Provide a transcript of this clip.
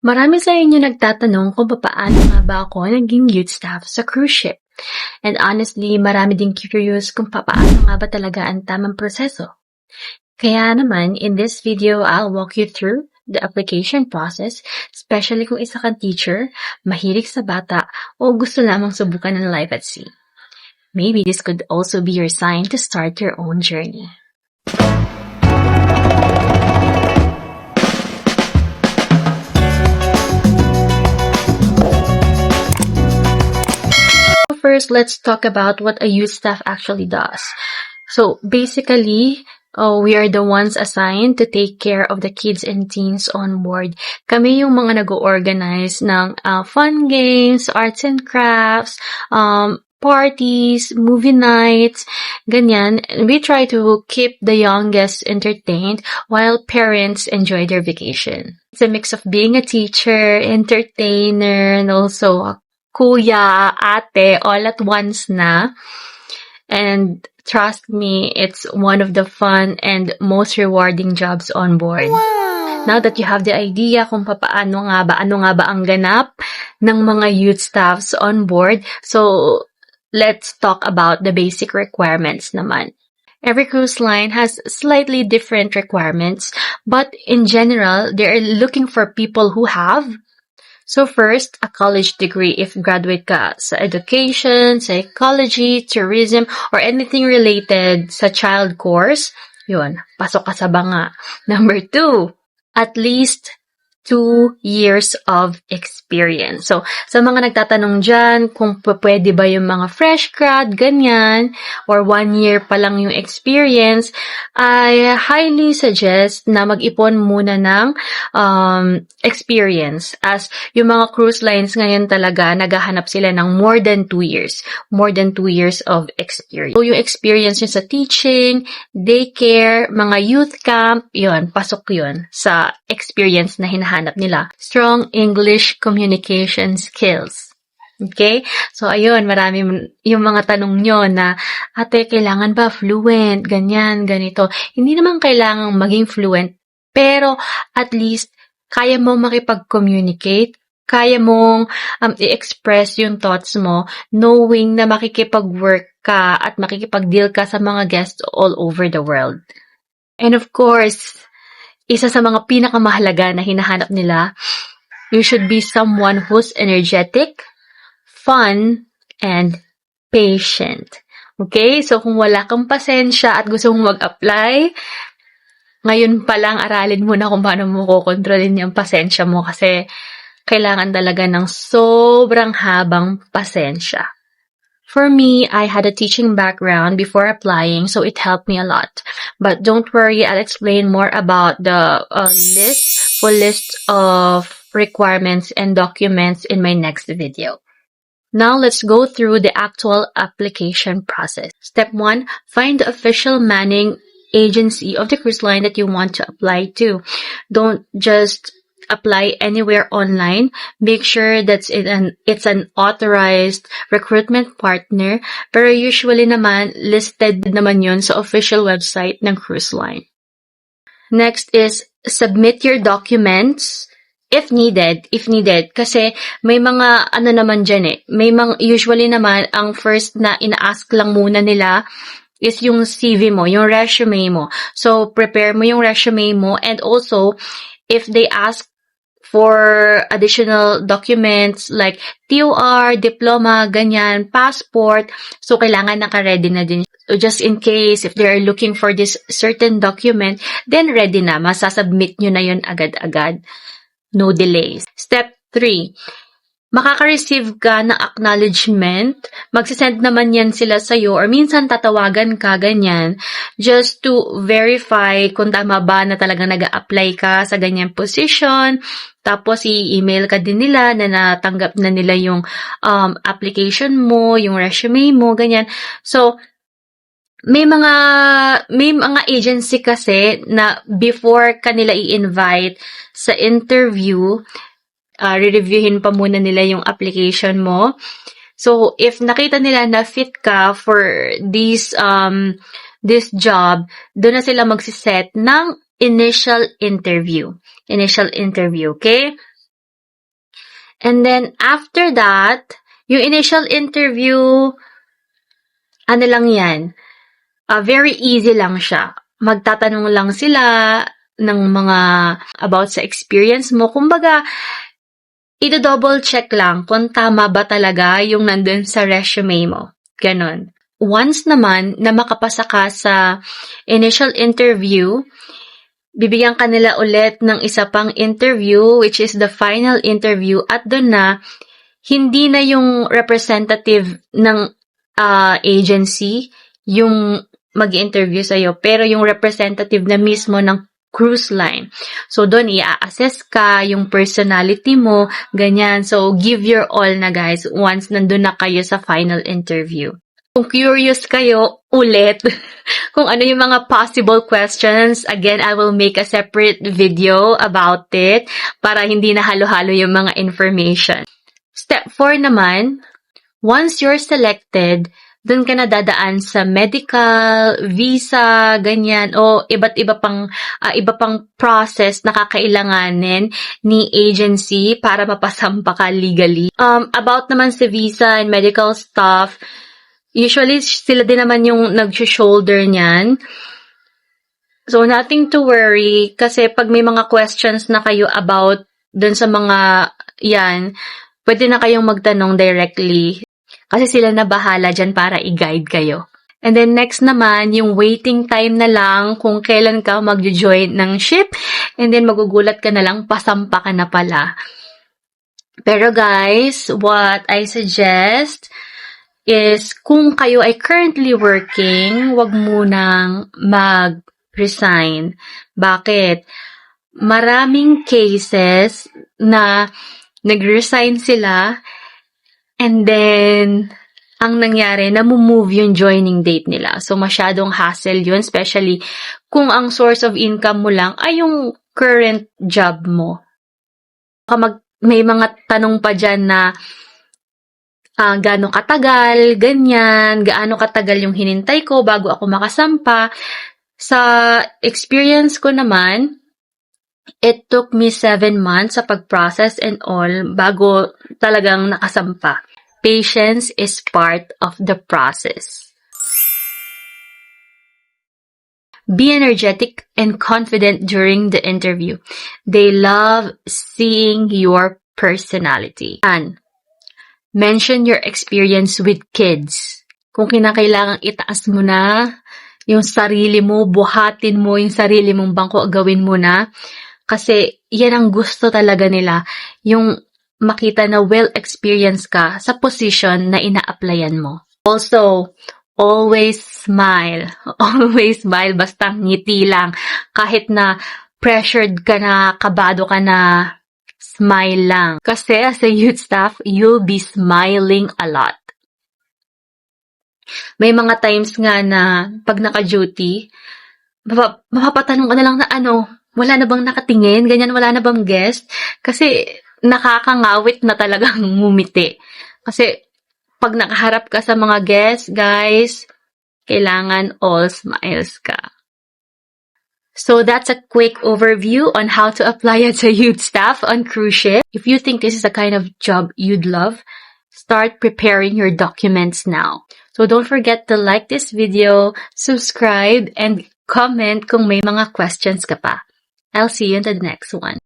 Marami sa inyo nagtatanong kung papaano nga ba ako naging youth staff sa cruise ship. And honestly, marami ding curious kung papaano nga ba talaga ang tamang proseso. Kaya naman, in this video, I'll walk you through the application process, especially kung isa kang teacher, mahilig sa bata, o gusto lamang subukan ng life at sea. Maybe this could also be your sign to start your own journey. First, let's talk about what a youth staff actually does. So basically, we are the ones assigned to take care of the kids and teens on board. Kami yung mga nag-organize ng fun games, arts and crafts, parties, movie nights, ganyan. We try to keep the young guests entertained while parents enjoy their vacation. It's a mix of being a teacher, entertainer, and also a kuya, ate, all at once na. And trust me, it's one of the fun and most rewarding jobs on board. Wow. Now that you have the idea kung ano nga ba ang ganap ng mga youth staffs on board, so let's talk about the basic requirements naman. Every cruise line has slightly different requirements, but in general, they're looking for people who have so first, a college degree if graduate ka sa education, psychology, tourism, or anything related sa child course, yun, pasok ka sa banga. Number 2, at least 2 years of experience. So, sa mga nagtatanong dyan, kung pwede ba yung mga fresh grad, ganyan, or 1 year pa lang yung experience, I highly suggest na mag-ipon muna ng experience. As yung mga cruise lines ngayon talaga, naghahanap sila ng more than 2 years. More than 2 years of experience. So, yung experience nyo sa teaching, daycare, mga youth camp, yun, pasok yun sa experience na hinahanap nila. Strong English communication skills. Okay? So, ayun, marami yung mga tanong nyo na, ate, kailangan ba fluent? Ganyan, ganito. Hindi naman kailangan maging fluent, pero at least, kaya mo makipag-communicate, kaya mong i-express yung thoughts mo, knowing na makikipag-work ka at makikipag-deal ka sa mga guests all over the world. And of course, isa sa mga pinakamahalaga na hinahanap nila, you should be someone who's energetic, fun, and patient. Okay? So, kung wala kang pasensya at gusto mong mag-apply, ngayon pa lang aralin mo na kung paano mo kukontrolin yung pasensya mo kasi kailangan talaga ng sobrang habang pasensya. For me, I had a teaching background before applying, so it helped me a lot. But don't worry, I'll explain more about the full list of requirements and documents in my next video. Now, let's go through the actual application process. Step 1, find the official manning agency of the cruise line that you want to apply to. Don't just apply anywhere online. Make sure that it's an authorized recruitment partner, pero usually naman listed naman yun sa official website ng cruise line. Next is submit your documents if needed, kasi may mga naman dyan may mga usually naman ang first na ina-ask lang muna nila is yung CV mo, yung resume mo. So prepare mo yung resume mo, and also if they ask for additional documents like TOR, diploma, ganyan, passport. So, kailangan naka-ready na din. So, just in case, if they're looking for this certain document, then ready na. Masasubmit nyo na yun agad-agad. No delays. Step 3. Makaka-receive ka ng acknowledgement. Magsisend naman yan sila sa'yo or minsan tatawagan ka, ganyan, just to verify kung tama ba na talagang nag-a-apply ka sa ganyan position. Tapos, i-email ka din nila na natanggap na nila yung application mo, yung resume mo, ganyan. So, may mga agency kasi na before kanila i-invite sa interview, re-reviewin pa muna nila yung application mo. So, if nakita nila na fit ka for this job, doon na sila magsiset ng initial interview. Okay? And then, after that, yung initial interview, ano lang yan, very easy lang siya. Magtatanong lang sila ng mga about sa experience mo. Kumbaga, i-double check lang kung tama ba talaga yung nandun sa resume mo. Ganon. Once naman na makapasa ka sa initial interview, bibigyan ka nila ulit ng isa pang interview, which is the final interview, at doon na, hindi na yung representative ng agency yung mag-interview sa'yo, pero yung representative na mismo ng cruise line. So, doon i-assess ka, yung personality mo, ganyan. So, give your all na guys, once nandun na kayo sa final interview. Kung curious kayo, ulit, kung ano yung mga possible questions, again, I will make a separate video about it para hindi na halo-halo yung mga information. Step 4 naman, once you're selected, dun ka na dadaan sa medical, visa, ganyan, o iba pang process na kakailanganin ni agency para mapasampa ka legally. About naman sa visa and medical stuff, usually sila din naman yung nag-shoulder niyan. So, nothing to worry kasi pag may mga questions na kayo about dun sa mga yan, pwede na kayong magtanong directly kasi sila na bahala dyan para i-guide kayo. And then next naman, yung waiting time na lang kung kailan ka mag-join ng ship, and then magugulat ka na lang, pasampa ka na pala. Pero guys, what I suggest is kung kayo ay currently working, wag munang mag-resign. Bakit? Maraming cases na nag-resign sila and then ang nangyari, namu-move yung joining date nila. So, masyadong hassle yun, especially kung ang source of income mo lang ay yung current job mo. May mga tanong pa dyan na gaano katagal, ganyan, gaano katagal yung hinintay ko bago ako makasampa. Sa experience ko naman, it took me 7 months sa pag-process and all bago talagang nakasampa. Patience is part of the process. Be energetic and confident during the interview. They love seeing your personality. And mention your experience with kids. Kung kinakailangang itaas mo na yung sarili mo, buhatin mo yung sarili mong bangko, gawin mo na. Kasi yan ang gusto talaga nila. Yung makita na well-experienced ka sa position na ina-applyan mo. Also, always smile. Always smile, basta ngiti lang. Kahit na pressured ka na, kabado ka na, smile lang. Kasi as a youth staff, you'll be smiling a lot. May mga times nga na pag naka-duty, mapapatanong ka na lang na wala na bang nakatingin? Ganyan, wala na bang guest? Kasi nakakangawit na talagang ngumiti. Kasi pag nakaharap ka sa mga guests, guys, kailangan all smiles ka. So that's a quick overview on how to apply as a youth staff on cruise ship. If you think this is the kind of job you'd love, start preparing your documents now. So don't forget to like this video, subscribe, and comment kung may mga questions ka pa. I'll see you in the next one.